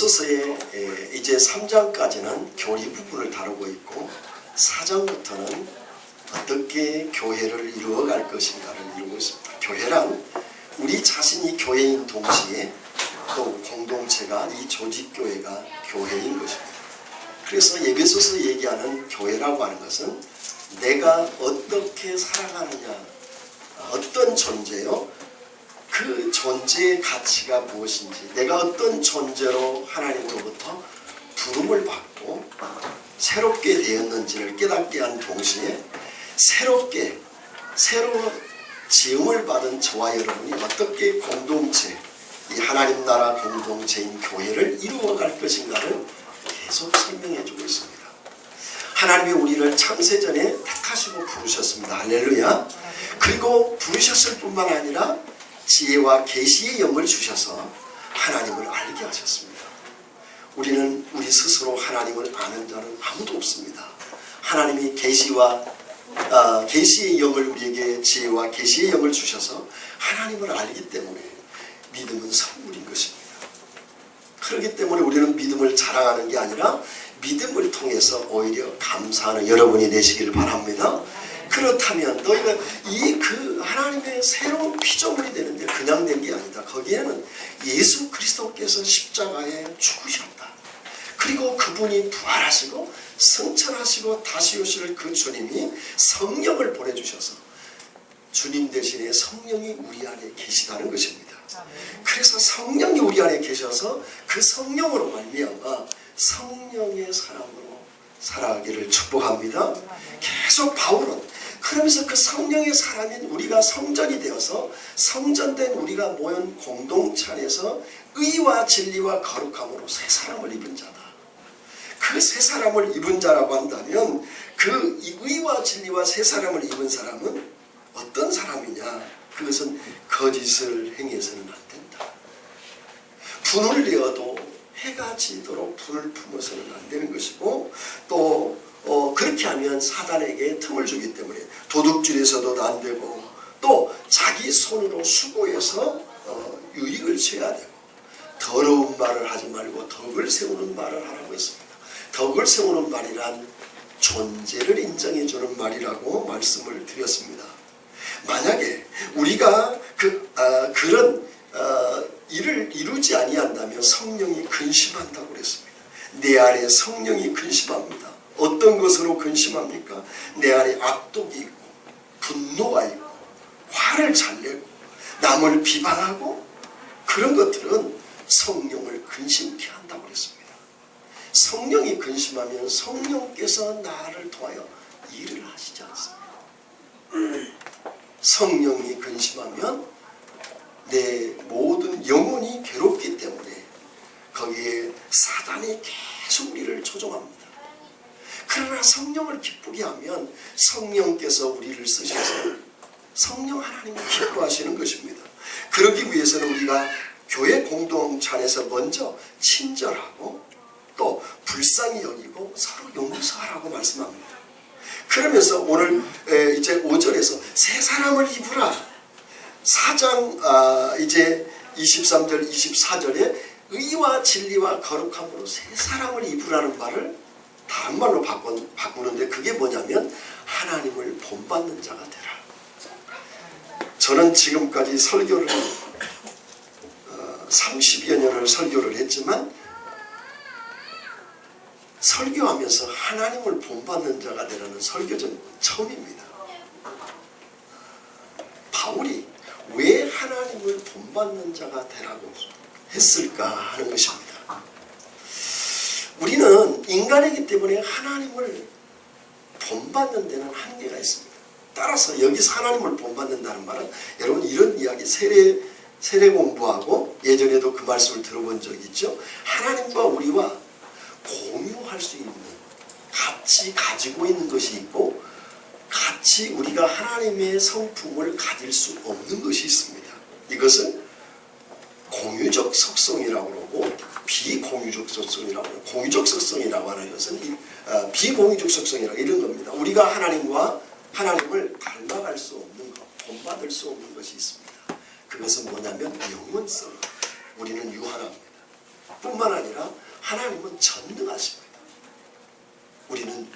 에베소서의 이제 3장까지는 교리 부분을 다루고 있고 4장부터는 어떻게 교회를 이루어갈 것인가를 이루고 있습니다. 교회란 우리 자신이 교회인 동시에 또 공동체가 이 조직교회가 교회인 것입니다. 그래서 에베소서 얘기하는 교회라고 하는 것은 내가 어떻게 살아가느냐, 어떤 존재요? 그 존재의 가치가 무엇인지, 내가 어떤 존재로 하나님으로부터 부름을 받고 새롭게 되었는지를 깨닫게 한 동시에 새로 지음을 받은 저와 여러분이 어떻게 공동체, 이 하나님 나라 공동체인 교회를 이루어갈 것인가를 계속 설명해 주고 있습니다. 하나님이 우리를 창세전에 택하시고 부르셨습니다. 할렐루야. 그리고 부르셨을 뿐만 아니라 지혜와 계시의 영을 주셔서 하나님을 알게 하셨습니다. 우리는 우리 스스로 하나님을 아는 자는 아무도 없습니다. 하나님이 계시의 영을 우리에게 지혜와 계시의 영을 주셔서 하나님을 알기 때문에 믿음은 선물인 것입니다. 그렇기 때문에 우리는 믿음을 자랑하는 게 아니라 믿음을 통해서 오히려 감사하는 여러분이 되시기를 바랍니다. 그렇다면 너희가 그 하나님의 새로운 피조물이 되는데 그냥 된 게 아니다. 거기에는 예수 그리스도께서 십자가에 죽으셨다. 그리고 그분이 부활하시고 승천하시고 다시 오실 그 주님이 성령을 보내주셔서 주님 대신에 성령이 우리 안에 계시다는 것입니다. 그래서 성령이 우리 안에 계셔서 그 성령으로 말미암아 성령의 사람으로 살아가기를 축복합니다. 계속 바울은 그러면서 그 성령의 사람인 우리가 성전이 되어서 성전된 우리가 모인 공동체 안에서 의와 진리와 거룩함으로 새 사람을 입은 자다. 그 새 사람을 입은 자라고 한다면 그 의와 진리와 새 사람을 입은 사람은 어떤 사람이냐? 그것은 거짓을 행해서는 안 된다. 분을 내어도 해가 지도록 불을 품어서는 안 되는 것이고 또 그렇게 하면 사단에게 틈을 주기 때문에 도둑질에서도 안 되고 또 자기 손으로 수고해서 유익을 취해야 되고 더러운 말을 하지 말고 덕을 세우는 말을 하라고 했습니다. 덕을 세우는 말이란 존재를 인정해 주는 말이라고 말씀을 드렸습니다. 만약에 우리가 그런 일을 이루지 아니한다면 성령이 근심한다고 그랬습니다. 내 안에 성령이 근심합니다. 어떤 것으로 근심합니까? 내 안에 악독이 있고 분노가 있고 화를 잘 내고 남을 비방하고 그런 것들은 성령을 근심케 한다고 그랬습니다. 성령이 근심하면 성령께서 나를 통하여 일을 하시지 않습니다. 성령이 근심하면 내 모든 영혼이 괴롭기 때문에 거기에 사단이 계속 우리를 조종합니다. 그러나 성령을 기쁘게 하면 성령께서 우리를 쓰셔서 성령 하나님이 기뻐하시는 것입니다. 그러기 위해서는 우리가 교회 공동체 안에서 먼저 친절하고 또 불쌍히 여기고 서로 용서하라고 말씀합니다. 그러면서 오늘 이제 5절에서 새 사람을 입으라. 4장 이제 23절 24절에 의와 진리와 거룩함으로 새 사람을 입으라는 말을 다른 말로 바꾸는데 그게 뭐냐면 하나님을 본받는 자가 되라. 저는 지금까지 설교를 30여 년을 설교를 했지만 설교하면서 하나님을 본받는 자가 되라는 설교는 처음입니다. 바울이 왜 하나님을 본받는 자가 되라고 했을까 하는 것입니다. 우리는 인간이기 때문에 하나님을 본받는 데는 한계가 있습니다. 따라서 여기서 하나님을 본받는다는 말은 여러분 이런 이야기 세례 공부하고 예전에도 그 말씀을 들어본 적이 있죠. 하나님과 우리와 공유할 수 있는 같이 가지고 있는 것이 있고 같이 우리가 하나님의 성품을 가질 수 없는 것이 있습니다. 이것은 공유적 속성이라고 그러고 비공유적 속성이라고 그러고 공유적 속성이라고 하는 것은 비공유적 속성이라고 이런 겁니다. 우리가 하나님을 닮아갈 수 없는 것, 본받을 수 없는 것이 있습니다. 그것은 뭐냐면 영원성. 우리는 유한합니다. 뿐만 아니라 하나님은 전능하십니다. 우리는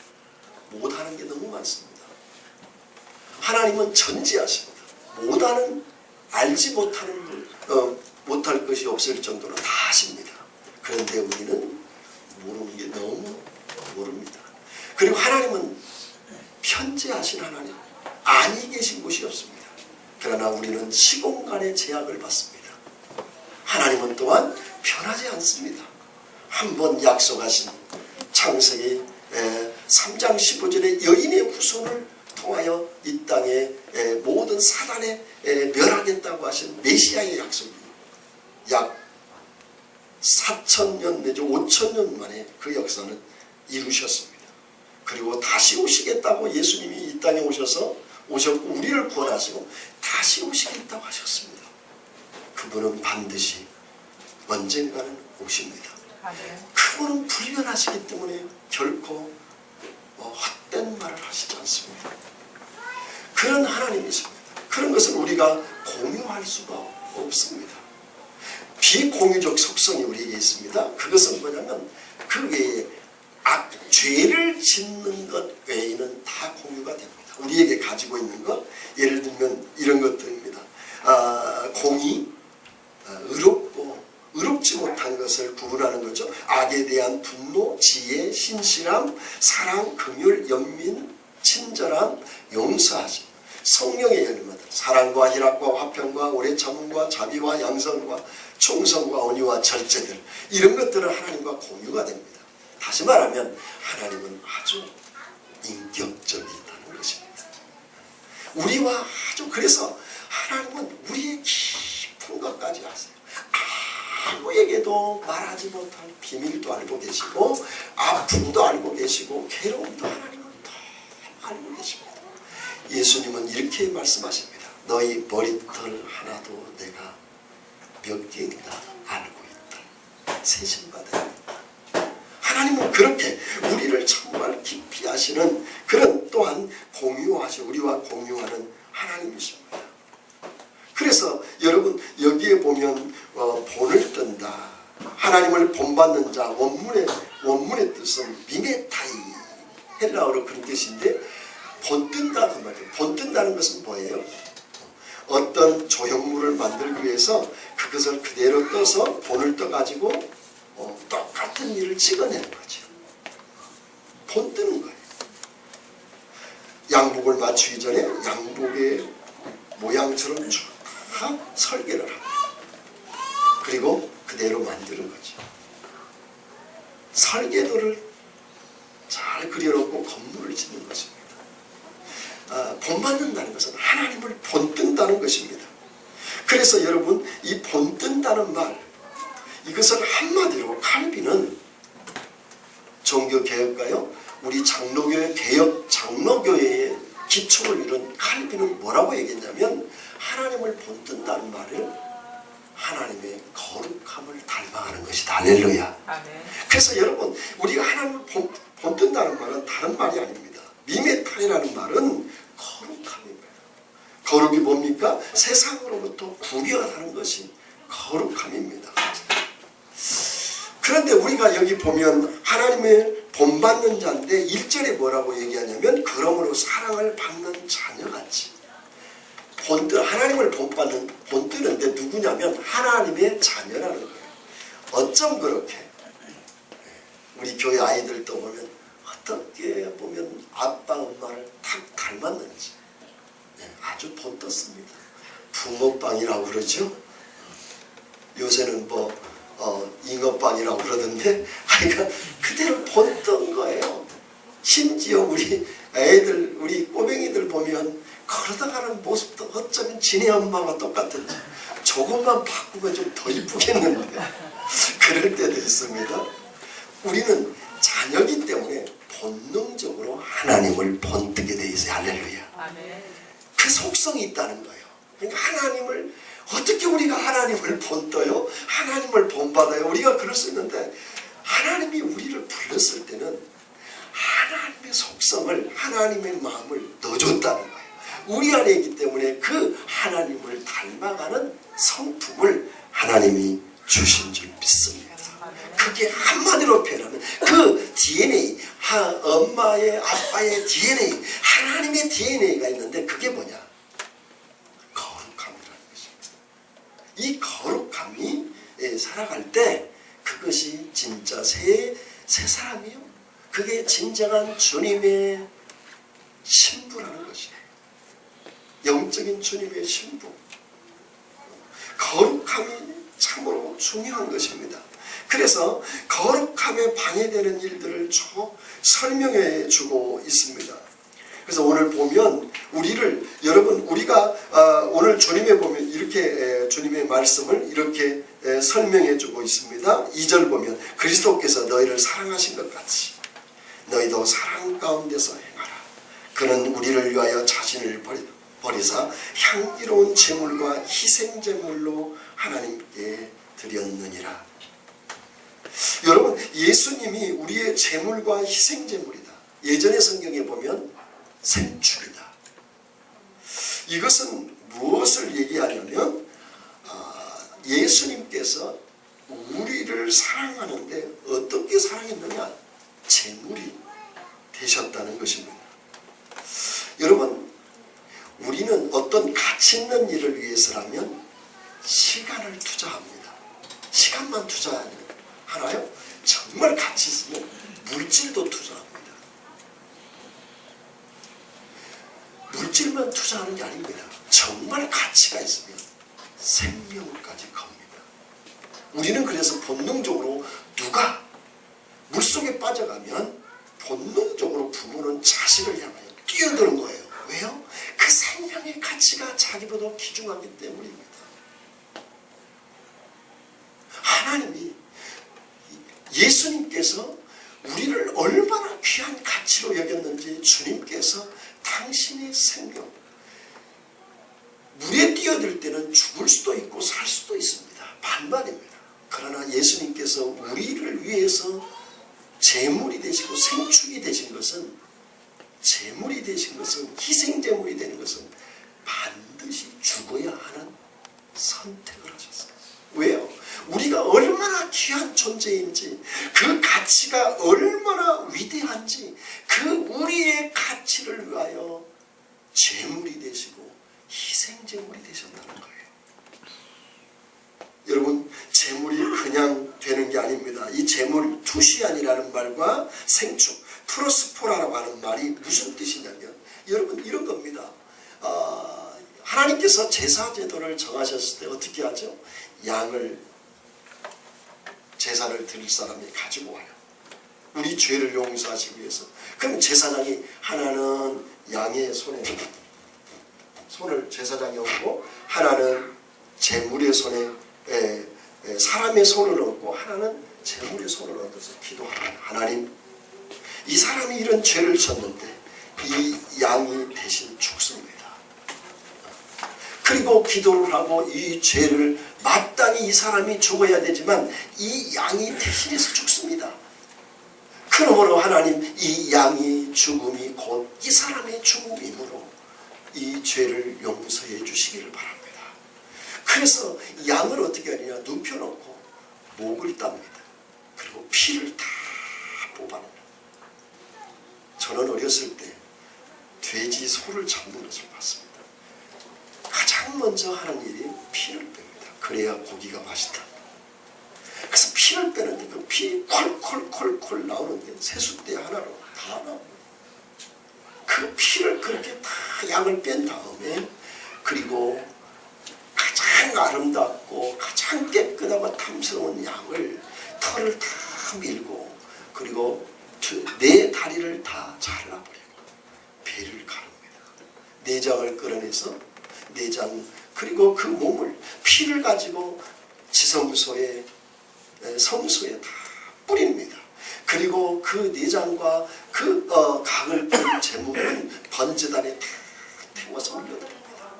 못하는 게 너무 많습니다. 하나님은 전지하십니다. 알지 못할 것이 없을 정도로 다 아십니다. 그런데 우리는 모르는 게 너무 모릅니다. 그리고 하나님은 편재하신 하나님, 아니 계신 곳이 없습니다. 그러나 우리는 시공간의 제약을 받습니다. 하나님은 또한 변하지 않습니다. 한번 약속하신 창세기 3장 15절에 여인의 후손을 통하여 이 땅에 모든 사단에 멸하겠다고 하신 메시아의 약속이 약 4,000년 내지 5,000년 만에 그 역사는 이루셨습니다. 그리고 다시 오시겠다고 예수님이 이 땅에 오셨고 우리를 구원하시고 다시 오시겠다고 하셨습니다. 그분은 반드시 언젠가는 오십니다. 그분은 불변하시기 때문에 결코 헛된 말을 하시지 않습니다. 그런 하나님이십니다. 그런 것은 우리가 공유할 수가 없습니다. 비공유적 속성이 우리에게 있습니다. 그것은 뭐냐면 그 외에 죄를 짓는 것 외에는 다 공유가 됩니다. 우리에게 가지고 있는 것, 예를 들면 이런 것들입니다. 공의, 의롭지 못한 것을 구분하는 거죠. 악에 대한 분노, 지혜, 신실함, 사랑, 긍휼, 연민, 친절함, 용서하심. 성령의 열매들, 사랑과 희락과 화평과 오래 참음과 자비와 양선과 충성과 온유와 절제들, 이런 것들은 하나님과 공유가 됩니다. 다시 말하면 하나님은 아주 인격적이라는 것입니다. 우리와 그래서 하나님은 우리의 깊은 것까지 아세요. 아무에게도 말하지 못할 비밀도 알고 계시고 아픔도 알고 계시고 괴로움도 하나님은 다 알고 계십니다. 예수님은 이렇게 말씀하십니다. 너희 머리털 하나도 내가 몇 개인가 알고 있다. 세심받아야 된다. 하나님은 그렇게 우리를 정말 깊이 아시는 그런 또한 우리와 공유하는 하나님이십니다. 그래서 여러분 여기에 보면 본을 뜬다. 하나님을 본받는 자, 원문의 뜻은 미메타이, 헬라어로 그런 뜻인데 본뜬다 그 말이에요. 본뜬다는 것은 뭐예요? 어떤 조형물을 만들기 위해서 그것을 그대로 떠서 본을 떠가지고 똑같은 일을 찍어내는 거죠. 본뜨는 거예요. 양복을 맞추기 전에 양복의 모양처럼 쭉 설계를 합니다. 그리고 그대로 만드는 거죠. 설계도를 잘 그려놓고 건물을 짓는 것입니다. 본받는다는 것은 하나님을 본뜬다는 것입니다. 그래서 여러분 이 본뜬다는 말, 이것을 한마디로 칼빈은 종교개혁가요, 우리 장로교회의 기초를 이룬 칼빈은 뭐라고 얘기했냐면 하나님을 본뜬다는 말을 하나님의 거룩함을 닮아가는 것이다. 할렐루야. 그래서 여러분 우리가 하나님을 본뜬다는 말은 다른 말이 아닙니다. 미메타이라는 말은 거룩함입니다. 거룩이 뭡니까? 세상으로부터 구별하는 것이 거룩함입니다. 그런데 우리가 여기 보면 하나님의 본받는 자인데 1절에 뭐라고 얘기하냐면 그러므로 사랑을 받는 자녀같이 하나님을 본뜨는데 누구냐면 하나님의 자녀라는 거예요. 어쩜 그렇게 우리 교회 아이들도 보면 어떻게 보면 아빠 엄마를 딱 닮았는지 아주 본떴습니다. 붕어빵이라고 그러죠. 요새는 잉어빵이라고 그러던데 그러니까 그대로 본뜬 거예요. 심지어 우리 애들, 우리 꼬맹이들 보면 걸어다가는 모습도 어쩌면 지네 엄마와 똑같은지 조금만 바꾸면 좀 더 이쁘겠는데 그럴 때도 있습니다. 우리는 자녀이기 때문에 본능적으로 하나님을 본뜨게 돼 있어요. 할렐루야. 아멘. 그 속성이 있다는 거예요. 그러니까 하나님을 어떻게 우리가 하나님을 본떠요? 하나님을 본받아요? 우리가 그럴 수 있는데 하나님이 우리를 불렀을 때는 하나님의 속성을, 하나님의 마음을 넣어줬다는 거예요. 우리 안에 있기 때문에 그 하나님을 닮아가는 성품을 하나님이 주신 줄 믿습니다. 그 그게 한마디로 표현하면 그 DNA, 엄마의 아빠의 DNA, 하나님의 DNA가 있는데 그게 뭐냐? 거룩함이라는 것입니다. 이 거룩함이 살아갈 때 그것이 진짜 새 사람이요. 그게 진정한 주님의 신부라는 것이에요. 영적인 주님의 신부. 거룩함이 참으로 중요한 것입니다. 그래서 거룩함에 방해되는 일들을 쭉 설명해 주고 있습니다. 그래서 오늘 보면 여러분 우리가 오늘 주님에 보면 이렇게 주님의 말씀을 이렇게 설명해 주고 있습니다. 2절 보면 그리스도께서 너희를 사랑하신 것 같이 너희도 사랑 가운데서 행하라. 그는 우리를 위하여 자신을 버리사 향기로운 제물과 희생제물로 하나님께 드렸느니라. 여러분 예수님이 우리의 제물과 희생제물이다. 예전의 성경에 보면 생축이다. 이것은 무엇을 얘기하냐면 예수님께서 우리를 사랑하는데 어떻게 사랑했느냐? 제물이 되셨다는 것입니다. 여러분 우리는 어떤 가치 있는 일을 위해서라면 시간을 투자합니다. 시간만 투자하나요? 정말 가치 있으면 물질도 투자합니다. 물질만 투자하는 게 아닙니다. 정말 가치가 있으면 생명까지 겁니다. 우리는 그래서 본능적으로 누가 물속에 빠져가면 본능적으로 부모는 자식을 향하여 뛰어드는 거예요. 왜요? 그 생명의 가치가 자기보다 귀중하기 때문입니다. 하나님이 예수님께서 우리를 얼마나 귀한 가치로 여겼는지 주님께서 당신의 생명 물에 뛰어들 때는 죽을 수도 있고 살 수도 있습니다. 반반입니다. 그러나 예수님께서 우리를 위해서 제물이 되시고 생축이 되신 것은 제물이 되신 것은 희생제물이 되는 것은 반드시 죽어야 하는 선택을 하셨어요. 왜요? 우리가 얼마나 귀한 존재인지 그 가치가 얼마나 위대한지 그 우리의 가치를 위하여 제물이 되시고 희생제물이 되셨다는 거예요. 여러분 제물이 그냥 되는 게 아닙니다. 이 제물 투시안이라는 말과 생축 프로스포라라고 하는 말이 무슨 뜻이냐면 여러분 이런 겁니다. 하나님께서 제사제도를 정하셨을 때 어떻게 하죠? 양을 제사를 드릴 사람이 가지고 와요. 우리 죄를 용서하시기 위해서. 그럼 제사장이 하나는 양의 손을 제사장이 얹고 하나는 제물의 손에 사람의 손을 얹고 하나는 제물의 손을 얹어서 기도합니다. 하나님 이 사람이 이런 죄를 졌는데 이 양이 대신 죽습니다. 그리고 기도를 하고 이 죄를 마땅히 이 사람이 죽어야 되지만 이 양이 대신해서 죽습니다. 그러므로 하나님 이 양이 죽음이 곧 이 사람의 죽음이므로 이 죄를 용서해 주시기를 바랍니다. 그래서 양을 어떻게 하느냐? 눕혀놓고 목을 땁니다. 그리고 피를 다 뽑아냅니다. 저는 어렸을 때 돼지 소를 잡는 것을 봤습니다. 가장 먼저 하는 일이 피를 뺍니다. 그래야 고기가 맛있다. 그래서 피를 빼는데 그 피 콜콜콜콜 나오는데 세숫대 하나로 다 나옵니다. 그 피를 그렇게 다 양을 뺀 다음에 그리고 가장 아름답고 가장 깨끗하고 탐스러운 양을 털을 다 밀고 그리고 네 다리를 다 잘라버리고 배를 가릅니다. 내장을 끌어내서 내장 그리고 그 몸을 피를 가지고 지성소에 성소에 다 뿌립니다. 그리고 그 내장과 그 각을 뺀 제물은 번제단에 다 태워서 올려드립니다.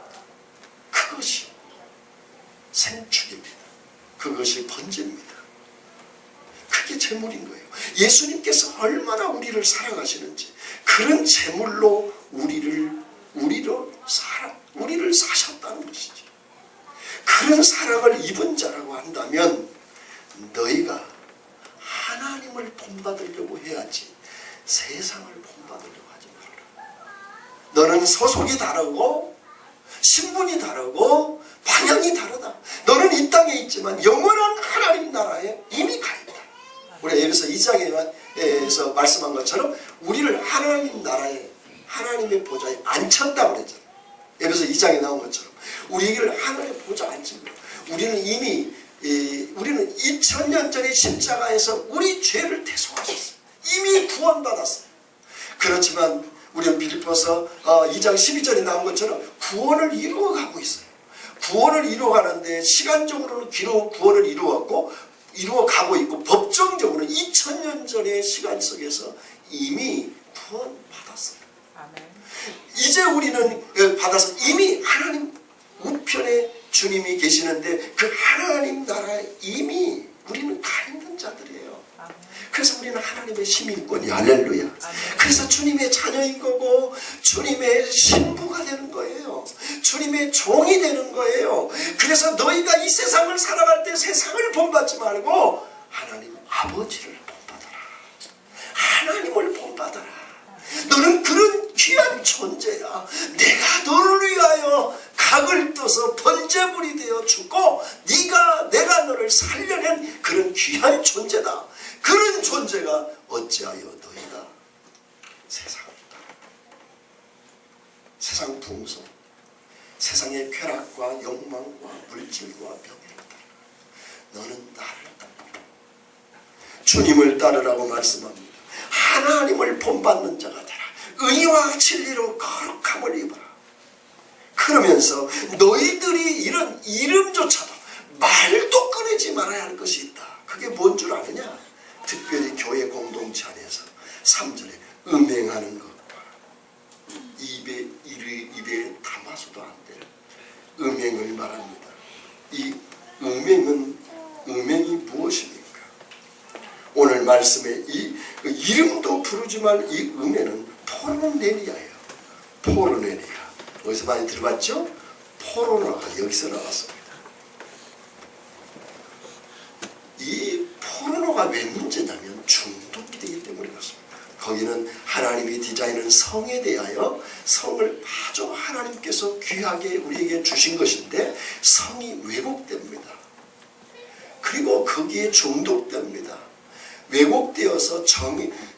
그것이 생축입니다. 그것이 번제입니다. 그게 제물인 거예요. 예수님께서 얼마나 우리를 사랑하시는지 그런 제물로 우리를 사셨다는 것이죠. 그런 사랑을 입은 자라고 한다면 너희가 세상을 본받으려고 하지 말아라. 너는 소속이 다르고 신분이 다르고 방향이 다르다. 너는 이 땅에 있지만 영원한 하나님 나라에 이미 가 있다. 우리 에베소 2장에서 말씀한 것처럼 우리를 하나님 나라에 하나님의 보좌에 앉혔다고 그랬잖아요. 에베소 2장에 나온 것처럼 우리를 하나님의 보좌에 앉힌 거예요. 우리는 이미 우리는 2000년 전에 십자가에서 우리 죄를 대속하셨어요. 이미 구원받았어요. 그렇지만 우리는 빌립보서 2장 12절에 나온 것처럼 구원을 이루어가고 있어요. 구원을 이루어가는데 시간적으로는 구원을 이루어가고 있고 법정적으로는 2000년 전의 시간 속에서 이미 구원받았어요. 아멘. 이제 우리는 받아서 이미 하나님 우편에 주님이 계시는데 그 하나님 나라에 이미 우리는 가 있는 자들이에요. 그래서 우리는 하나님의 시민권이 할렐루야. 그래서 주님의 자녀인 거고 주님의 신부가 되는 거예요. 주님의 종이 되는 거예요. 그래서 너희가 이 세상을 살아갈 때 세상을 본받지 말고 하나님 아버지를 본받아라. 하나님을 본받아라. 너는 그런 귀한 존재야. 내가 너를 위하여 각을 떠서 번제물이 되어 죽고 내가 너를 살려낸 그런 귀한 존재다. 그런 존재가 어찌하여 너희가 세상을 따라 세상 풍속, 세상의 쾌락과 욕망과 물질과 병을 따라 너는 나를 따르라. 주님을 따르라고 말씀합니다. 하나님을 본받는 자가 되라. 의와 진리로 거룩함을 입어라. 그러면서 너희들이 이런 이름조차도 말도 꺼내지 말아야 할 것이 있다. 그게 뭔 줄 아느냐? 특별히 교회 공동체 안에서 3절에 음행하는 것과 입에 담아서도 안 될 음행을 말합니다. 이 음행이 무엇입니까? 오늘 말씀에 이 이름도 부르지 말 이 음행은 포르네리아예요. 포르네리아. 어디서 많이 들어봤죠? 포르노가 여기서 나왔습니다. 이 포르노가 왜 문제냐면 중독이 되기 때문에 그렇습니다. 거기는 하나님이 디자인한 성에 대하여 성을 아주 하나님께서 귀하게 우리에게 주신 것인데 성이 왜곡됩니다. 그리고 거기에 중독됩니다. 왜곡되어서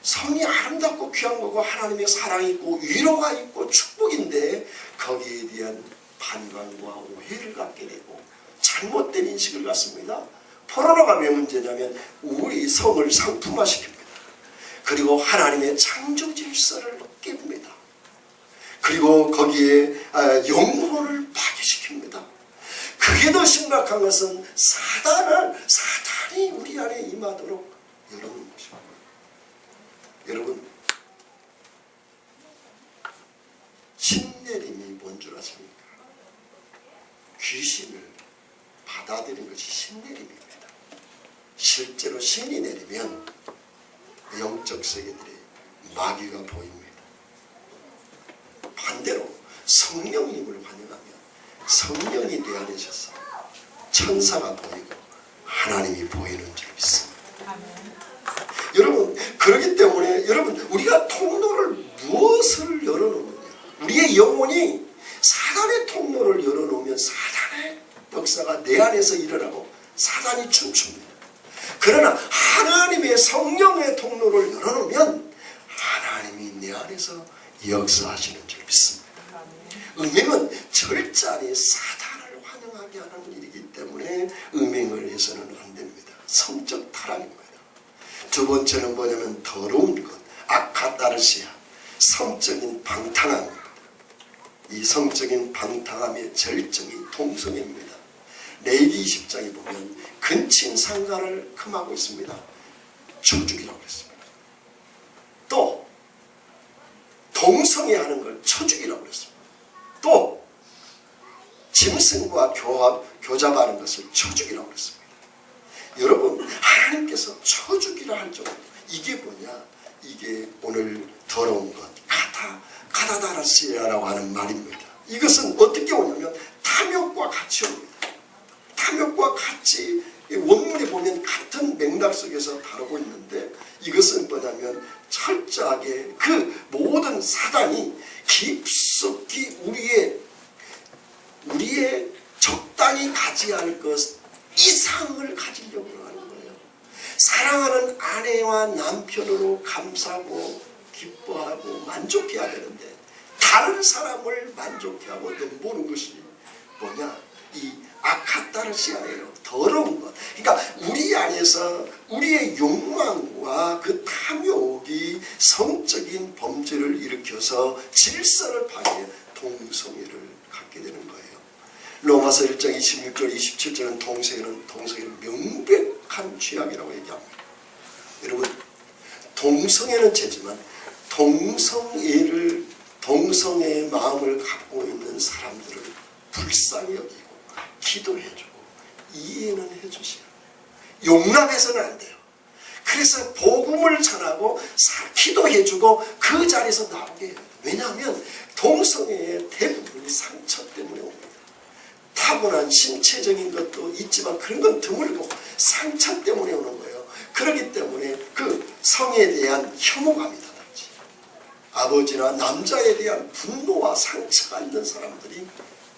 성이 아름답고 귀한 거고 하나님의 사랑이 있고 위로가 있고 축복인데 거기에 대한 반감과 오해를 갖게 되고 잘못된 인식을 갖습니다. 포르노가 왜 문제냐면 우리 성을 상품화시킵니다. 그리고 하나님의 창조 질서를 깹니다. 그리고 거기에 영혼을 파괴시킵니다. 그게 더 심각한 것은 사단이 우리 안에 임하도록 열어놓은 것입니다. 여러분, 신내림이 뭔 줄 아십니까? 귀신을 받아들인 것이 신내림입니다. 실제로 신이 내리면 영적 세계들의 마귀가 보입니다. 반대로 성령님을 환영하면 성령이 내 안에 있어서 천사가 보이고 하나님이 보이는 줄 믿습니다. 여러분, 그렇기 때문에 여러분 우리가 통로를 무엇을 열어놓느냐, 우리의 영혼이 사단의 통로를 열어놓으면 사단의 역사가 내 안에서 일어나고 사단이 춤춥니다. 그러나 하나님의 성령의 통로를 열어놓으면 하나님이 내 안에서 역사하시는 줄 믿습니다. 음행은 절대로 사단을 환영하게 하는 일이기 때문에 음행을 해서는 안 됩니다. 성적 타락입니다. 두 번째는 뭐냐면 더러운 것, 아카다르시아, 성적인 방탕함. 이 성적인 방탕함의 절정이 동성애입니다. 레위기 20장에 보면 근친상간을 금하고 있습니다. 쳐죽이라고 했습니다. 또 동성애하는 걸 쳐죽이라고 했습니다. 또 짐승과 교잡하는 것을 쳐죽이라고 했습니다. 여러분, 하나님께서 쳐죽이라 할 정도, 이게 뭐냐? 이게 오늘 더러운 것, 카다다라시라고 하는 말입니다. 이것은 어떻게 오냐면 탐욕과 같이 옵니다. 탐욕과 같이 원문에 보면 같은 맥락 속에서 다루고 있는데 이것은 뭐냐면 철저하게 그 모든 사단이 깊숙이 우리의 적당히 가져야 할 것 이상을 가지려고 하는 거예요. 사랑하는 아내와 남편으로 감사하고 기뻐하고 만족해야 되는데 다른 사람을 만족해하고 넘보는 것이 뭐냐? 이 아카타르시아예요. 더러운 것. 그러니까 우리 안에서 우리의 욕망과 그 탐욕이 성적인 범죄를 일으켜서 질서를 파괴해 동성애를 갖게 되는 거예요. 로마서 1장 26절 27절은 동성애는 명백한 죄악이라고 얘기합니다. 여러분, 동성애는 죄지만 동성애의 마음을 갖고 있는 사람들을 불쌍히 여기고 기도해주고 이해는 해주셔야 돼요. 용납해서는 안 돼요. 그래서 복음을 전하고 기도해주고 그 자리에서 나오게 해요. 왜냐하면 동성애의 대부분이 상처 때문에 옵니다. 타고난 신체적인 것도 있지만 그런 건 드물고 상처 때문에 오는 거예요. 그렇기 때문에 그 성에 대한 혐오감이라든지 아버지나 남자에 대한 분노와 상처가 있는 사람들이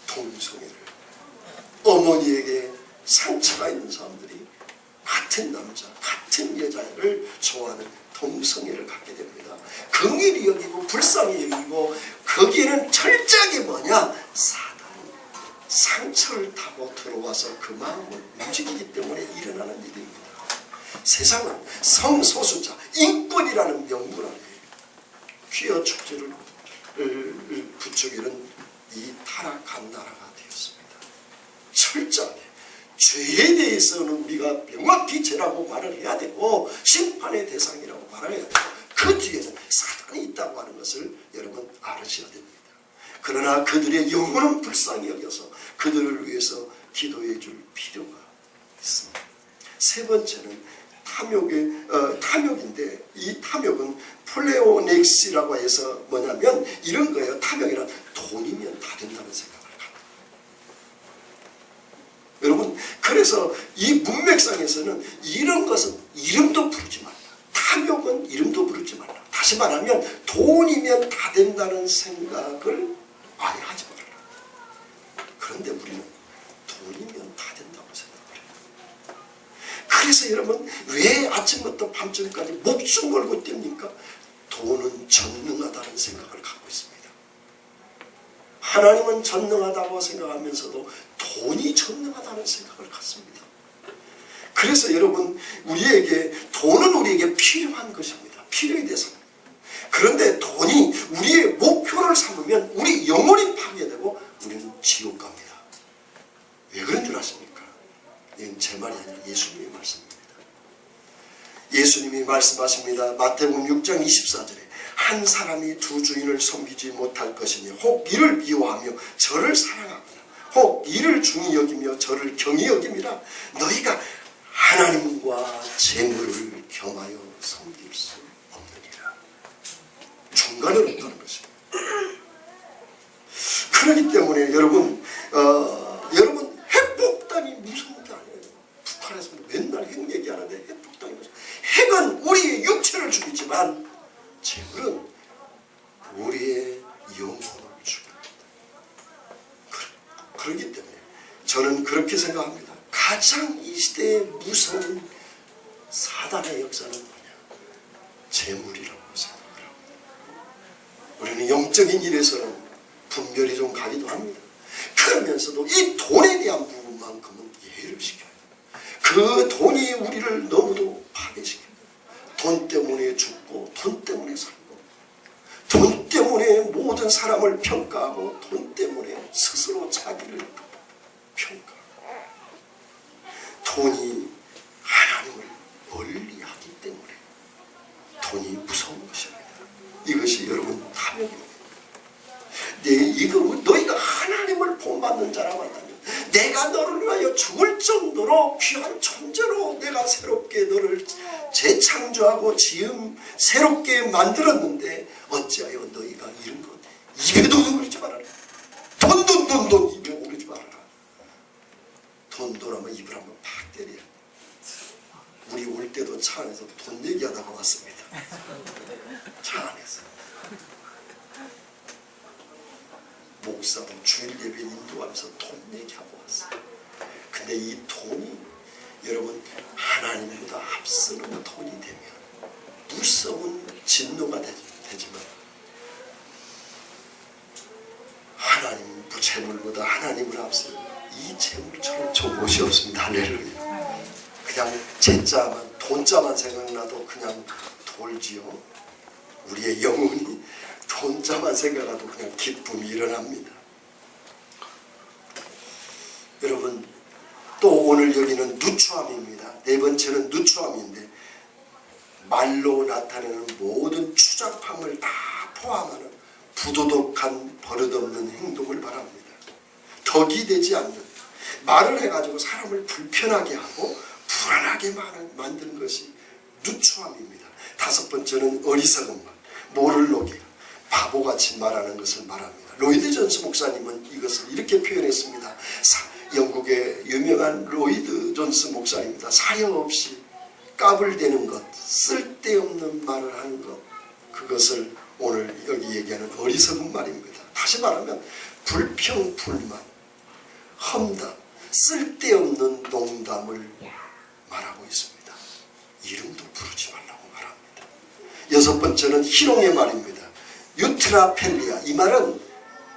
동성애를, 어머니에게 상처가 있는 사람들이 같은 남자, 같은 여자를 좋아하는 동성애를 갖게 됩니다. 긍휼히 여기고 불쌍히 여기고 거기에는 철저하게 뭐냐? 사단이 상처를 타고 들어와서 그 마음을 움직이기 때문에 일어나는 일입니다. 세상은 성소수자, 인권이라는 명분 아래 퀴어 축제를 부추기는 이 타락한 나라가 되었습니다. 철저하게 죄에 대해서는 우리가 명확히 죄라고 말을 해야 되고 심판의 대상이라고 말을 해야 되고 그 뒤에는 사단이 있다고 하는 것을 여러분 알으셔야 됩니다. 그러나 그들의 영혼은 불쌍히 여겨서 그들을 위해서 기도해 줄 필요가 있습니다. 세 번째는 탐욕인데 이 탐욕은 폴레오넥시라고 해서 뭐냐면 이런 거예요. 탐욕이란 돈이면 다 된다는 생각을 갖는 거예요. 여러분, 그래서 이 문맥상에서는 이런 것은 이름도 부르지 말라. 탐욕은 이름도 부르지 말라. 다시 말하면 돈이면 다 된다는 생각을 아예 하지 말라. 그런데 우리는 돈이면 다 된다고 생각을 해요. 그래서 여러분, 왜 아침부터 밤중까지 목숨 걸고 뜁니까? 돈은 전능하다는 생각을 갖고 있습니다. 하나님은 전능하다고 생각하면서도 돈이 전능하다는 생각을 갖습니다. 그래서 여러분, 돈은 우리에게 필요한 것입니다. 필요에 대해서. 그런데 돈이 우리의 목표를 삼으면 우리 영혼이 파괴되고 우리는 지옥 갑니다. 왜 그런 줄 아십니까? 이건 제 말이 아니라 예수님의 말씀입니다. 예수님이 말씀하십니다. 마태복음 6장 24절에 한 사람이 두 주인을 섬기지 못할 것이니 혹 이를 미워하며 저를 사랑하거나 혹 이를 중히 여기며 저를 경히 여김이라. 너희가 하나님과 재물을 겸하여 섬길 수 없느니라. 중간은 없다는 것입니다. 그렇기 때문에 여러분 핵폭탄이 무서운 게 아니에요. 북한에서 맨날 핵 얘기하는데 핵폭탄이 무서워요. 핵은 우리의 육체를 죽이지만 재물은 우리의 영혼을 죽입니다. 그렇기 때문에 저는 그렇게 생각합니다. 가장 이 시대에 무서운 사단의 역사는 뭐냐? 재물이라고 생각을 합니다. 우리는 영적인 일에서는 분별이 좀 가기도 합니다. 그러면서도 이 돈에 대한 부분만큼은 이해를 시켜요. 그 돈이 우리를 너무도 파괴시킵니다. 돈 때문에 죽고 돈 때문에 살고 돈 때문에 모든 사람을 평가하고 돈 때문에 스스로 자기를 평가하고 돈이 하나님을 멀리하기 때문에 돈이 무서운 것입니다. 이것이 여러분 탐욕입니다. 너희가 하나님을 본받는 자라 만나면 내가 너를 위하여 죽을 정도로 귀한 존재로 내가 새롭게 너를 재창조하고 새롭게 만들었는데 어찌하여 너희가 이런 것 입에도 오르지 말아라. 돈 입에 오르지 말아라. 돈 하면 입을 한번 팍 때려. 우리 올 때도 차 안에서 돈 얘기하다가 왔습니다. 차 안에서. 목사도 주일 예배 인도하면서 돈 얘기하고 왔어요. 근데 이 돈이 여러분 하나님보다 앞서는 돈이 되면 무서운 진노가 되지만 하나님 재물보다 하나님을 앞서 이 재물처럼 좋은 것이 없습니다. 할렐루야. 그냥 재자만 돈자만 생각나도 그냥 돌지요. 우리의 영혼이 돈자만 생각해도 그냥 기쁨이 일어납니다. 여러분 또 오늘 여기는 누추함입니다. 네 번째는 누추함인데 말로 나타내는 모든 추잡함을 다 포함하는 부도덕한 버릇없는 행동을 말합니다. 덕이 되지 않는 말을 해가지고 사람을 불편하게 하고 불안하게 만드는 것이 누추함입니다. 다섯 번째는 어리석은 말, 모를 녹이고 바보같이 말하는 것을 말합니다. 로이드 존스 목사님은 이것을 이렇게 표현했습니다. 영국의 유명한 로이드 존스 목사입니다. 사려 없이 까불대는 것, 쓸데없는 말을 하는 것, 그것을 오늘 여기 얘기하는 어리석은 말입니다. 다시 말하면 불평불만, 험담, 쓸데없는 농담을 말하고 있습니다. 이름도 부르지 말라고 말합니다. 여섯 번째는 희롱의 말입니다. 유트라펠리아, 이 말은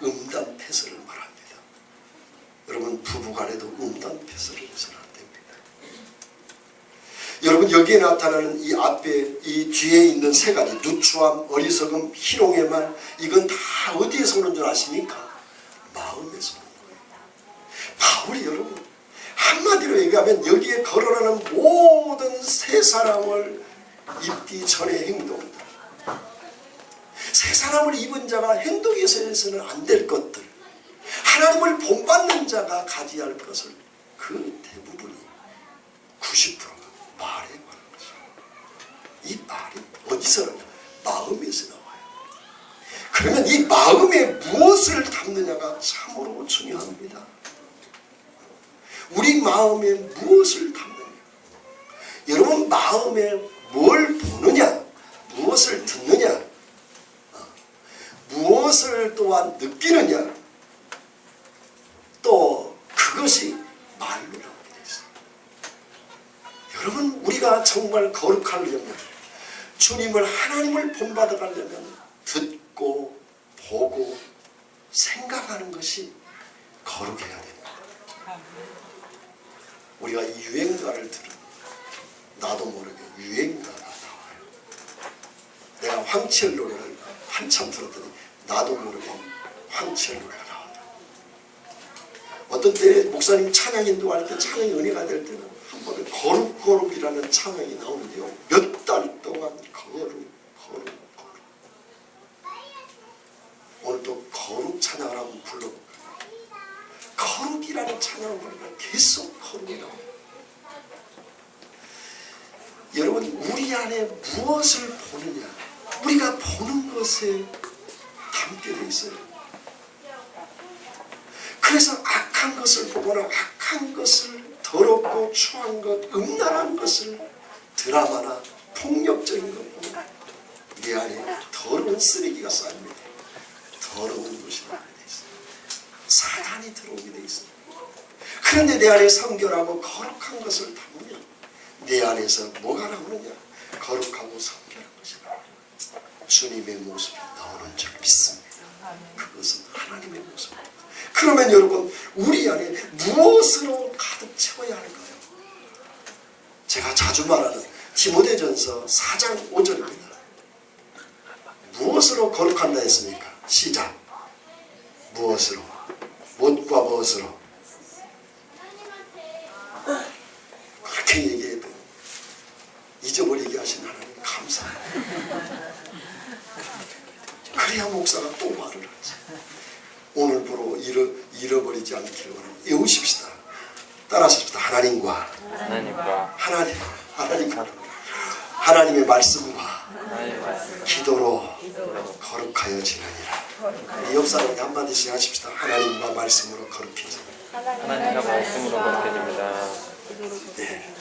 음담패설을 말합니다. 여러분 부부간에도 음담패설을 해서는 안 됩니다. 여러분 여기에 나타나는 이 앞에 이 뒤에 있는 세 가지 누추함, 어리석음, 희롱의 말, 이건 다 어디에서 오는 줄 아십니까? 마음에서 오는 거예요. 바울이 여러분 한마디로 얘기하면 여기에 거론하는 모든 세 사람을 입기 전의 행동들, 새 사람을 입은 자가 행동에서 해서는 안 될 것들, 하나님을 본받는 자가 가져야 할 것을 그 대부분이 90%가 말에 관한 것입니다. 이 말이 어디서 나냐? 마음에서 나와요. 그러면 이 마음에 무엇을 담느냐가 참으로 중요합니다. 우리 마음에 무엇을 담느냐? 여러분 마음에 뭘 보느냐? 무엇을 듣느냐? 무엇을 또한 느끼느냐? 또 그것이 말로 나오게 되어 있습니다. 여러분 우리가 정말 거룩하려면, 주님을 하나님을 본받아 가려면 듣고 보고 생각하는 것이 거룩해야 됩니다. 우리가 이 유행가를 들으면 나도 모르게 유행가가 나와요. 내가 황치열 노래를 한참 들었더니 나도 모르게 황치열 노래가 나온다. 어떤 때 목사님 찬양 인도할 때, 찬양이 은혜가 될 때는 한 번에 거룩거룩이라는 찬양이 나오는데요, 몇 달 동안 거룩. 오늘 또 거룩 찬양을 한번 불러볼까요? 거룩이라는 찬양을 부르니까 계속 거룩이 나와요. 여러분 우리 안에 무엇을 보느냐, 우리가 보는 것에 담게 돼 있어요. 그래서 악한 것을 보거나 악한 것을, 더럽고 추한 것, 음란한 것을, 드라마나 폭력적인 것 보면 내 안에 더러운 쓰레기가 쌓입니다. 더러운 것이 나오게 돼 있어요. 사단이 들어오게 돼 있어요. 그런데 내 안에 성결하고 거룩한 것을 담으면 내 안에서 뭐가 나오느냐? 거룩하고 성결한 것이 나옵니다. 주님의 모습이 나오는 줄 믿습니다. 그것은 하나님의 모습입니다. 그러면 여러분 우리 안에 무엇으로 가득 채워야 할까요? 제가 자주 말하는 디모데전서 4장 5절입니다. 무엇으로 거룩한다 했습니까? 시작. 무엇으로? 무엇과 무엇으로? 그렇게 얘기해도 잊어버리게 하신 하나님 감사합니다. 그래야 목사가 또 말을 하지. 오늘부로 잃어버리지 않기를 바랍니다. 외우십시다. 따라하십시다. 하나님의 말씀과 기도로 거룩하여 지내니라. 옆 사람에게 한마디씩 하십시다. 하나님과 말씀으로 거룩해져. 하나님과 말씀으로 거룩해집니다. 네.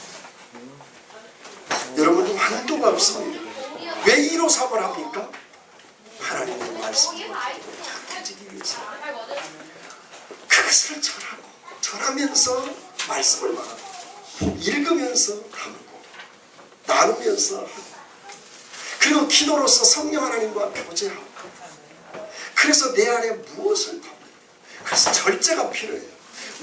양도가 없습니다. 왜 1호3을 합니까? 하나님의 말씀을 약해지기 위해서. 그것을 전하면서 말씀을 말하고 읽으면서 하고 나누면서 하고 그리고 기도로서 성령 하나님과 교제하고 그래서 내 안에 무엇을 담는 그래서 절제가 필요해요.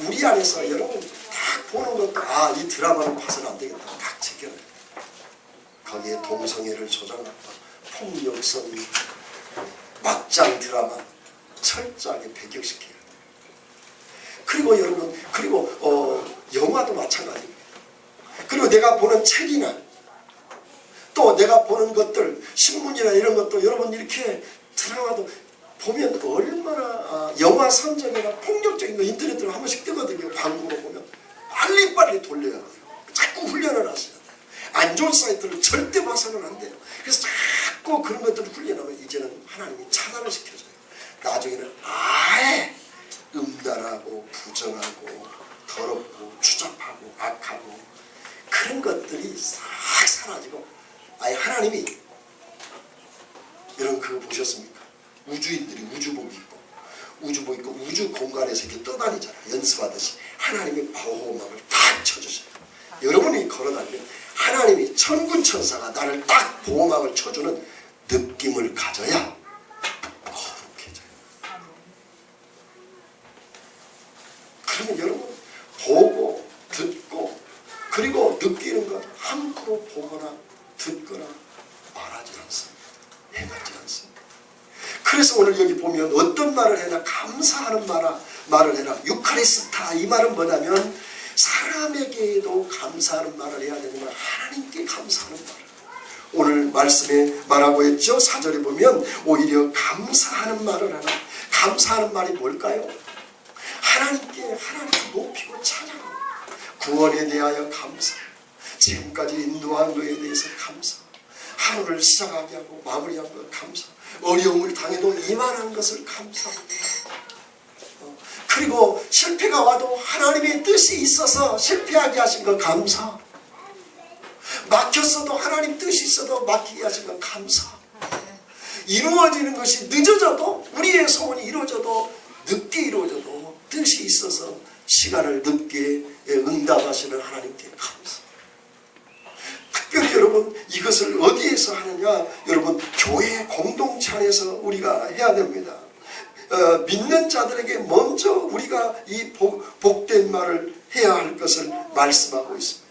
우리 안에서 여러분 딱 보는 것도 이 드라마는 봐서는 안 되겠다. 딱 제껴놔요. 거기에 동성애를 조장한다. 폭력성 막장 드라마 철저하게 배격시켜요. 그리고 여러분 영화도 마찬가지입니다. 그리고 내가 보는 책이나 또 내가 보는 것들 신문이나 이런 것도 여러분 이렇게 드라마도 보면 얼마나 영화 선정이나 폭력적인 거 인터넷으로 한 번씩 뜨거든요. 광고로 보면 빨리빨리 돌려야 돼요. 자꾸 훈련을 하셔야 돼요. 안 좋은 사이트를 절대 봐서는 안 돼요. 그래서 자꾸 그런 것들을 훈련하면 이제는 하나님이 차단을 시켜줘요. 나중에는 아예 음란하고 부정하고 더럽고 추잡하고 악하고 그런 것들이 싹 사라지고 아예 하나님이 여러분 그거 보셨습니까? 우주인들이 우주복 입고 우주 공간에서 이렇게 떠다니잖아요. 연습하듯이 하나님의 보호막을 딱 쳐주셔요. 여러분이 걸어다니면 하나님이 천군천사가 나를 딱 보호막을 쳐주는 느낌을 가져야 거룩해져요. 그러면 여러분 보고 듣고 그리고 느끼는 것 함부로 보거나 듣거나 말하지 않습니다. 행하지 않습니다. 그래서 오늘 여기 보면 어떤 말을 해라 감사하는 말을 해라. 유카리스타 이 말은 뭐냐면 사람에게도 감사하는 말을 해야 되는 거야. 하나님께 감사하는 말을. 오늘 말씀에 말하고 했죠. 4절에 보면 오히려 감사하는 말을 하라. 감사하는 말이 뭘까요? 하나님을 높이고 찬양하고 구원에 대하여 감사. 지금까지 인도한 것에 대해서 감사. 하루를 시작하게 하고 마무리한 것 감사. 어려움을 당해도 이만한 것을 감사합니다. 그리고 실패가 와도 하나님의 뜻이 있어서 실패하게 하신 것 감사. 막혔어도 하나님 뜻이 있어도 막히게 하신 것 감사. 이루어지는 것이 늦어져도 우리의 소원이 이루어져도 늦게 이루어져도 뜻이 있어서 시간을 늦게 응답하시는 하나님께 감사. 특별히 여러분 이것을 어디에서 하느냐? 여러분 교회 공동체 안에서 우리가 해야 됩니다. 믿는 자들에게 먼저 우리가 이 복된 말을 해야 할 것을 말씀하고 있습니다.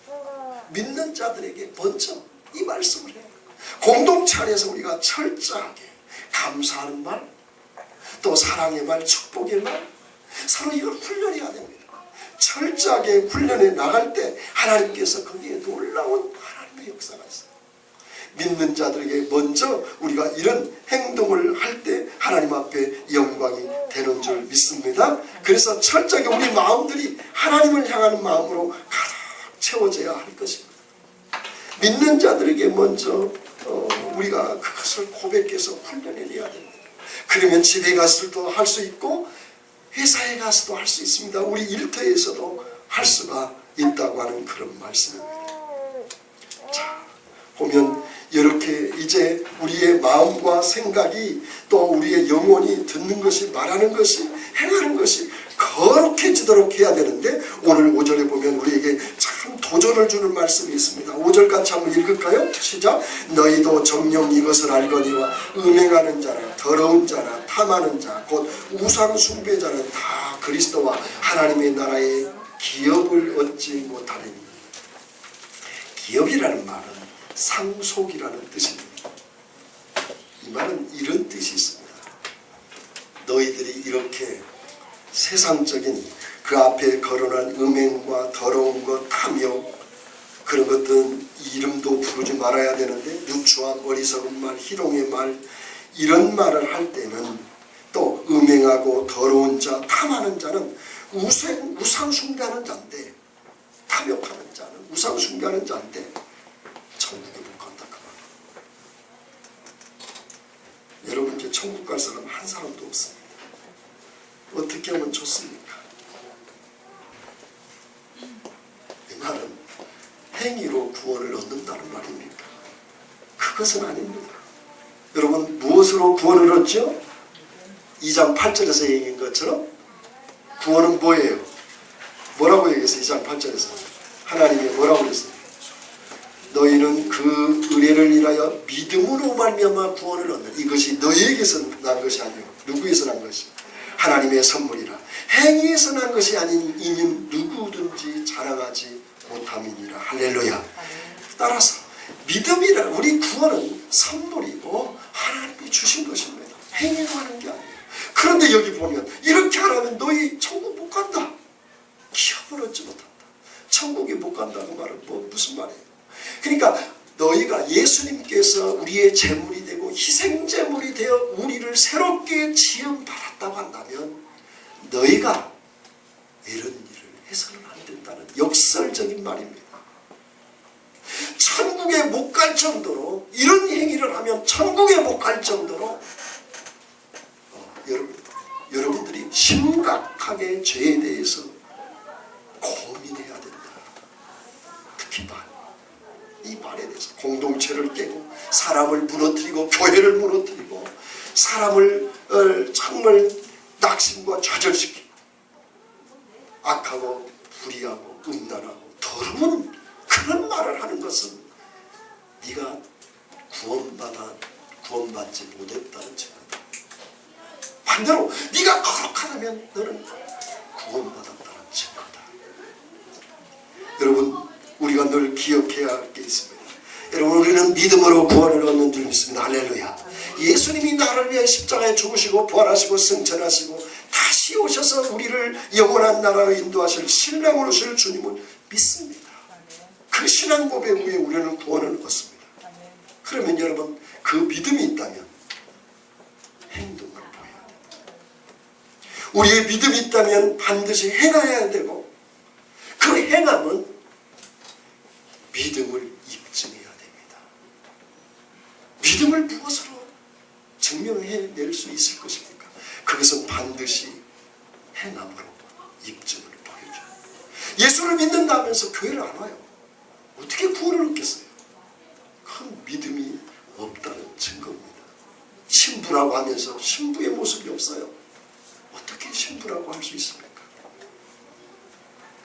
믿는 자들에게 먼저 이 말씀을 해요. 공동체 안에서 우리가 철저하게 감사하는 말, 또 사랑의 말, 축복의 말, 서로 이걸 훈련해야 됩니다. 철저하게 훈련해 나갈 때 하나님께서 거기에 놀라운 하나님의 역사가 있어요. 믿는 자들에게 먼저 우리가 이런 행동을 할 때 하나님 앞에 영광이 되는 줄 믿습니다. 그래서 철저하게 우리 마음들이 하나님을 향하는 마음으로 가득 채워져야 할 것입니다. 믿는 자들에게 먼저 우리가 그것을 고백해서 훈련해내야 됩니다. 그러면 집에 가서도 할 수 있고 회사에 가서도 할 수 있습니다. 우리 일터에서도 할 수가 있다고 하는 그런 말씀입니다. 자, 보면 이렇게 이제 우리의 마음과 생각이 또 우리의 영혼이 듣는 것이 말하는 것이 행하는 것이 거룩해지도록 해야 되는데 오늘 5절에 보면 우리에게 참 도전을 주는 말씀이 있습니다. 5절 같이 한번 읽을까요? 시작. 너희도 정녕 이것을 알거니와 음행하는 자나 더러운 자나 탐하는 자 곧 우상 숭배자는 다 그리스도와 하나님의 나라의 기업을 얻지 못하리니. 기업이라는 말은 상속이라는 뜻입니다. 이 말은 이런 뜻이 있습니다. 너희들이 이렇게 세상적인 그 앞에 거론한 음행과 더러운 것, 탐욕 그런 것들은 이름도 부르지 말아야 되는데 누추한 어리석은 말, 희롱의 말 이런 말을 할 때는 또 음행하고 더러운 자, 탐하는 자는 우상 숭배하는 자인데 탐욕하는 자는 우상 숭배하는 자인데 천국에 못 간다 그 말. 여러분 이제 천국 갈 사람 한 사람도 없습니다. 어떻게 하면 좋습니까? 이 말은 행위로 구원을 얻는다는 말입니까? 그것은 아닙니다. 여러분 무엇으로 구원을 얻죠? 2장 8절에서 얘기한 것처럼 구원은 뭐예요? 뭐라고 얘기했어요? 2장 8절에서 하나님이 뭐라고 그랬어요? 너희는 그 은혜를 인하여 믿음으로 말미암아 구원을 얻는, 이것이 너희에게서 난 것이 아니요 누구에서 난 것이 하나님의 선물이라. 행위에서 난 것이 아닌 이는 누구든지 자랑하지 못함이니라. 할렐루야. 따라서 믿음이라, 우리 구원은 선물이고 하나님이 주신 것입니다. 행위로 하는 게 아니에요. 그런데 여기 보면 이렇게 하라면 너희 천국 못 간다. 기업을 얻지 못한다. 천국에 못 간다는 말은 무슨 말이에요? 그러니까 너희가 예수님께서 우리의 제물이 되고 희생제물이 되어 우리를 새롭게 지음받았다고 한다면 너희가 이런 일을 해서는 안 된다는 역설적인 말입니다. 천국에 못 갈 정도로, 이런 행위를 하면 천국에 못 갈 정도로 여러분들이 심각하게 죄에 대해서 고민해야 된다. 특히 이 말에 대해서 공동체를 깨고 사람을 무너뜨리고 교회를 무너뜨리고 사람을 정말 낙심과 좌절시키고 악하고 불의하고 음란하고 더러운 그런 말을 하는 것은 네가 구원받지 못했다는 증거다. 반대로 네가 거룩하다면 너는 구원받았다는 증거다. 여러분 우리가 늘 기억해야 할 게 있습니다. 여러분 우리는 믿음으로 구원을 얻는 줄 믿습니다. 할렐루야. 예수님이 나를 위해 십자가에 죽으시고 부활하시고 승천하시고 다시 오셔서 우리를 영원한 나라로 인도하실 신랑으로 오실 주님을 믿습니다. 그 신앙 고백 위에 우리는 구원을 얻습니다. 그러면 여러분 그 믿음이 있다면 행동을 보여야 됩니다. 우리의 믿음이 있다면 반드시 행해야 되고 그 행함은 믿음을 입증해야 됩니다. 믿음을 무엇으로 증명해낼 수 있을 것입니까? 그것은 반드시 행함으로 입증을 보여줘요. 예수를 믿는다면서 교회를 안 와요. 어떻게 구원을 얻겠어요? 큰 믿음이 없다는 증거입니다. 신부라고 하면서 신부의 모습이 없어요. 어떻게 신부라고 할 수 있습니까?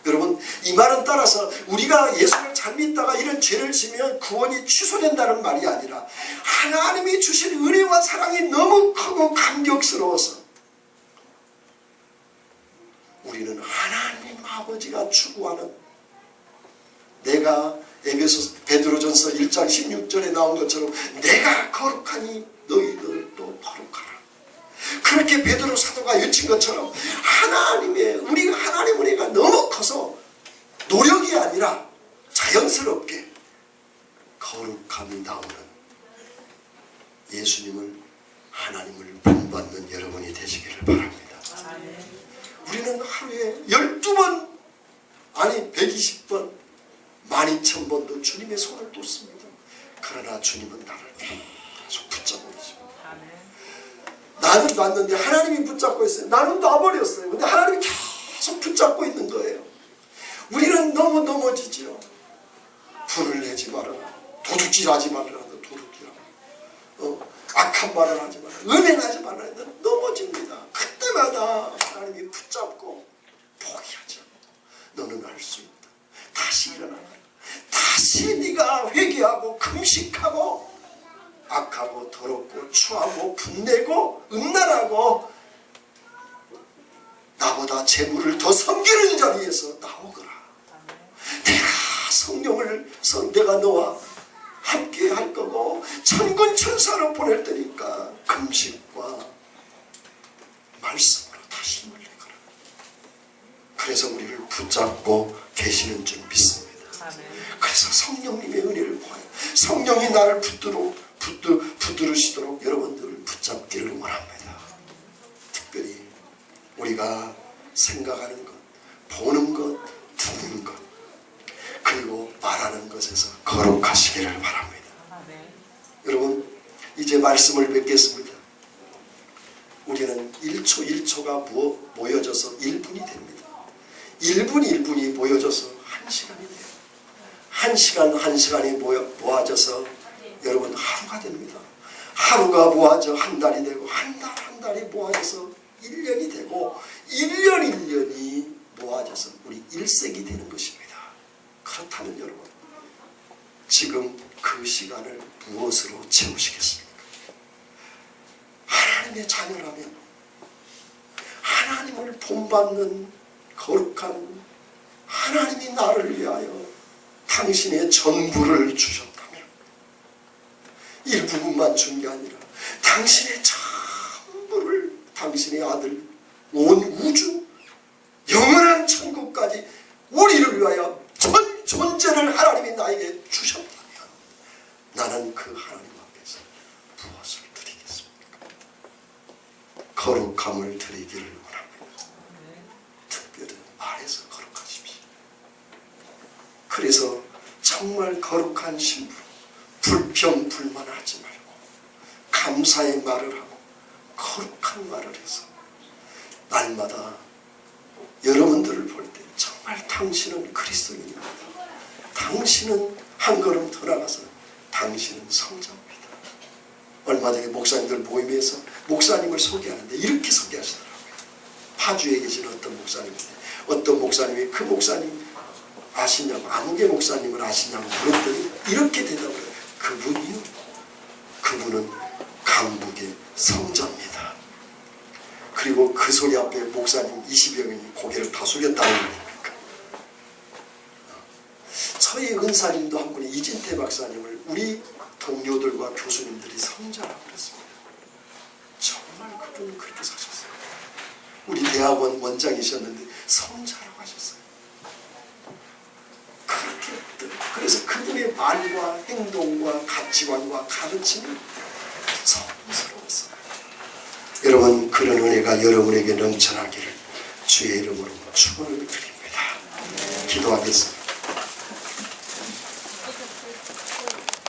여러분 이 말은 따라서 우리가 예수를 잘 믿다가 이런 죄를 지면 구원이 취소된다는 말이 아니라 하나님이 주신 은혜와 사랑이 너무 크고 감격스러워서 우리는 하나님 아버지가 추구하는, 내가 베드로전서 1장 16절에 나온 것처럼 내가 거룩하니 너희들도 거룩하라. 그렇게 베드로 사도가 외친 것처럼 우리가 하나님 은혜가 너무 커서 노력이 아니라 자연스럽게 거룩함이 나오는 예수님을, 하나님을 본받는 여러분이 되시기를 바랍니다. 우리는 하루에 12번 아니 120번 12,000번도 주님의 손을 뒀습니다. 그러나 주님은 나를 계속 붙잡고 계십니다. 나는 놨는데 하나님이 붙잡고 있어요. 나는 놔버렸어요. 근데 하나님이 계속 붙잡고 있는 거예요. 우리는 너무 넘어지죠. 불을 내지 말아라. 도둑질하지 말아라. 도둑질하고 악한 말을 하지 말아라. 음행하지 말아라. 넘어집니다. 그때마다 하나님이 붙잡고 포기하지 않고 너는 할 수 있다. 다시 일어나라. 다시 네가 회개하고 금식하고 악하고 더럽고 추하고 분내고 음란하고 나보다 재물을 더 섬기는 자리에서 나오거라. 내가 너와 함께 할 거고 천군 천사로 보낼 테니까 금식과 말씀으로 다시 힘을 내거라. 그래서 우리를 붙잡고 계시는 줄 믿습니다. 그래서 성령님의 은혜를 구하여 성령이 나를 붙들으시도록 여러분들을 붙잡기를 원합니다. 특별히 우리가 생각하는 것, 보는 것, 듣는 것, 그리고 말하는 것에서 거룩하시기를 바랍니다. 여러분 이제 말씀을 뵙겠습니다. 우리는 1초 1초가 모여져서 1분이 됩니다. 1분 1분이 모여져서 1시간이 돼요. 1시간 1시간이 모아져서 여러분 하루가 하루가 모아져 한 달이 되고 한 달이 모아져서 1년이 되고 1년이 모아져서 우리 1세기 되는 것입니다. 그렇다면 여러분, 지금 그 시간을 무엇으로 채우시겠습니까? 하나님의 자녀라면, 하나님을 본받는 거룩한 하나님이 나를 위하여 당신의 전부를 주셨다면, 일부분만 준 게 아니라 당신의 전부를, 당신의 아들, 온 우주, 영원한 천국까지 우리를 위하여 전 존재를 하나님이 나에게 주셨다면 나는 그 하나님 앞에서 무엇을 드리겠습니까? 거룩함을 드리기를 원합니다. 특별히 말해서 거룩하십시오. 그래서 정말 거룩한 신부로 불평불만하지 말고 감사의 말을 하고 거룩한 말을 해서 날마다 여러분들을 볼 때 정말 당신은 그리스도인입니다. 당신은 한 걸음 더 나가서 당신은 성자입니다. 얼마 전에 목사님들 모임에서 목사님을 소개하는데 이렇게 소개하시더라고요. 파주에 계신 어떤 목사님인데 어떤 목사님이 그 목사님 아시냐고, 안개 목사님을 아시냐고 물었더니 이렇게 대답을 해요. 그분은 강북의 성자입니다. 그리고 그 소리 앞에 목사님 20여 명이 고개를 다 숙였다는 겁니까? 저희 은사님도 한 분이 이진태 박사님을 우리 동료들과 교수님들이 성자라고 그랬습니다. 정말 그분은 그렇게 사셨어요. 우리 대학원 원장이셨는데 성자라고 하셨어요. 그래서 그분의 말과 행동과 가치관과 가르침이 성스러웠어요. 여러분, 그런 은혜가 여러분에게 넘쳐나기를 주의 이름으로 축원을 드립니다. 기도하겠습니다.